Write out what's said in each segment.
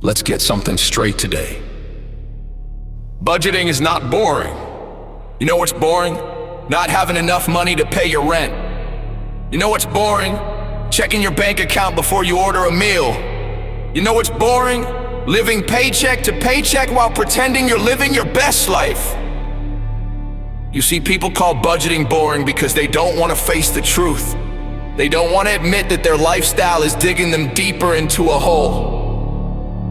Let's get something straight today. Budgeting is not boring. You know what's boring? Not having enough money to pay your rent. You know what's boring? Checking your bank account before you order a meal. You know what's boring? Living paycheck to paycheck while pretending you're living your best life. You see, people call budgeting boring because they don't want to face the truth. They don't want to admit that their lifestyle is digging them deeper into a hole.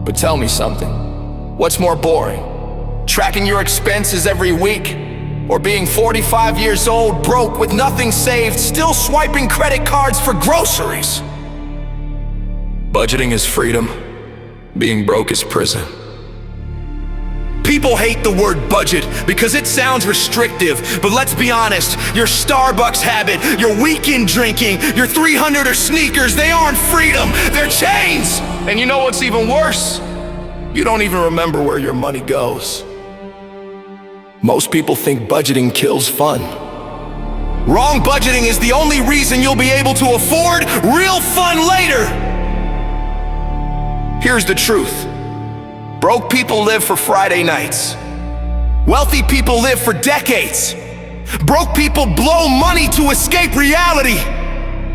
But tell me something. What's more boring? Tracking your expenses every week? Or being 45 years old, broke with nothing saved, still swiping credit cards for groceries? Budgeting is freedom. Being broke is prison. People hate the word budget because it sounds restrictive, but let's be honest, your Starbucks habit, your weekend drinking, your 300er sneakers, they aren't freedom, they're chains! And you know what's even worse? You don't even remember where your money goes. Most people think budgeting kills fun. Wrong. Budgeting is the only reason you'll be able to afford real fun later. Here's the truth. Broke people live for Friday nights. Wealthy people live for decades. Broke people blow money to escape reality.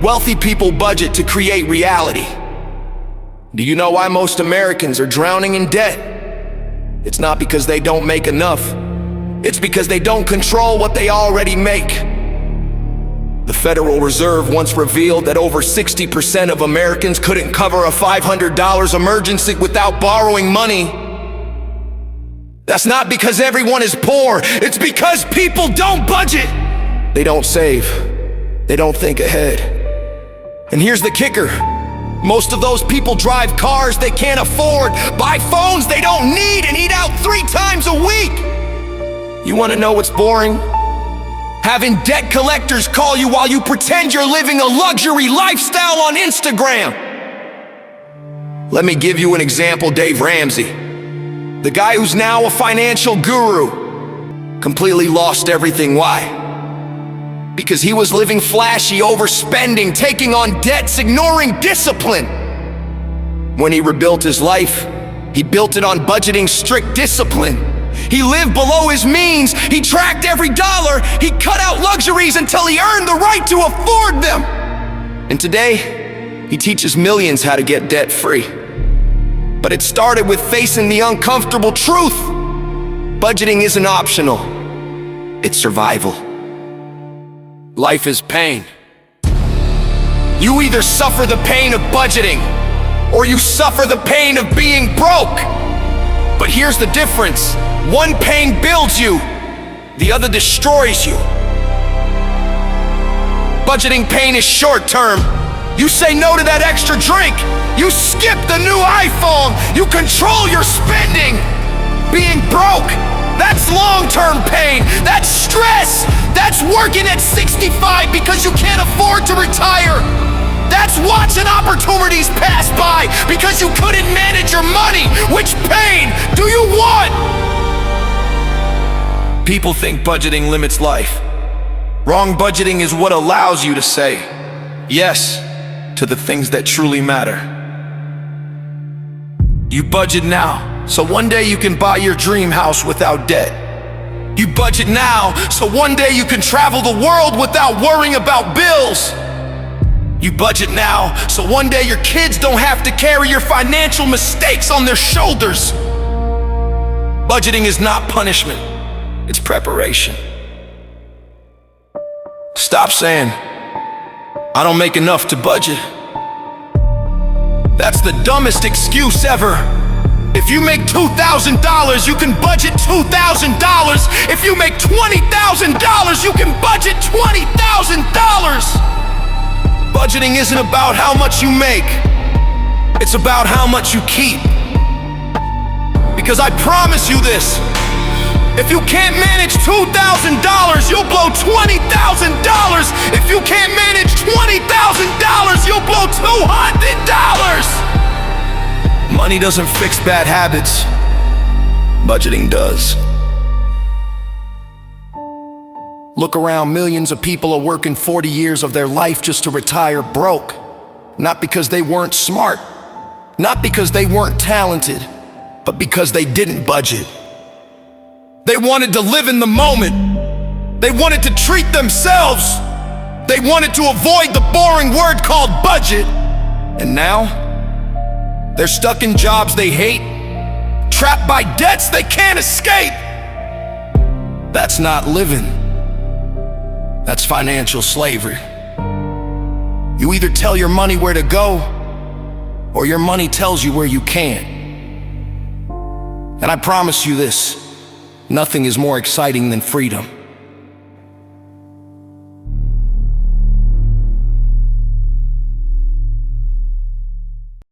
Wealthy people budget to create reality. Do you know why most Americans are drowning in debt? It's not because they don't make enough. It's because they don't control what they already make. The Federal Reserve once revealed that over 60% of Americans couldn't cover a $500 emergency without borrowing money. That's not because everyone is poor, it's because people don't budget. They don't save. They don't think ahead. And here's the kicker. Most of those people drive cars they can't afford, buy phones they don't need, and eat out 3 times a week. You want to know what's boring? Having debt collectors call you while you pretend you're living a luxury lifestyle on Instagram. Let me give you an example. Dave Ramsey, the guy who's now a financial guru, completely lost everything. Why? Because he was living flashy, overspending, taking on debts, ignoring discipline. When he rebuilt his life, he built it on budgeting, strict discipline. He lived below his means, he tracked every dollar, he cut out luxuries until he earned the right to afford them. And today, he teaches millions how to get debt-free. But it started with facing the uncomfortable truth. Budgeting isn't optional, it's survival. Life is pain. You either suffer the pain of budgeting, or you suffer the pain of being broke. But here's the difference. One pain builds you, the other destroys you. Budgeting pain is short-term. You say no to that extra drink. You skip the new iPhone. You control your spending. Being broke, that's long-term pain. That's stress. That's working at 65 because you can't afford to retire. That's watching opportunities pass by because you couldn't manage your money. Which pain do you want? People think budgeting limits life. Wrong. Budgeting is what allows you to say yes to the things that truly matter. You budget now, so one day you can buy your dream house without debt. You budget now, so one day you can travel the world without worrying about bills. You budget now, so one day your kids don't have to carry your financial mistakes on their shoulders. Budgeting is not punishment, it's preparation. Stop saying, I don't make enough to budget. That's the dumbest excuse ever. If you make $2,000, you can budget $2,000. If you make $20,000, you can budget $20,000. Budgeting isn't about how much you make, it's about how much you keep. Because I promise you this, if you can't manage $2,000, you'll blow $20,000. If you can't manage $20,000, you'll blow $200. Money doesn't fix bad habits, budgeting does. Look around, millions of people are working 40 years of their life just to retire broke. Not because they weren't smart, Not because they weren't talented, but because they didn't budget. They wanted to live in the moment. They wanted to treat themselves. They wanted to avoid the boring word called budget. And now, they're stuck in jobs they hate, trapped by debts they can't escape. That's not living. That's financial slavery. You either tell your money where to go, or your money tells you where you can't. And I promise you this, nothing is more exciting than freedom.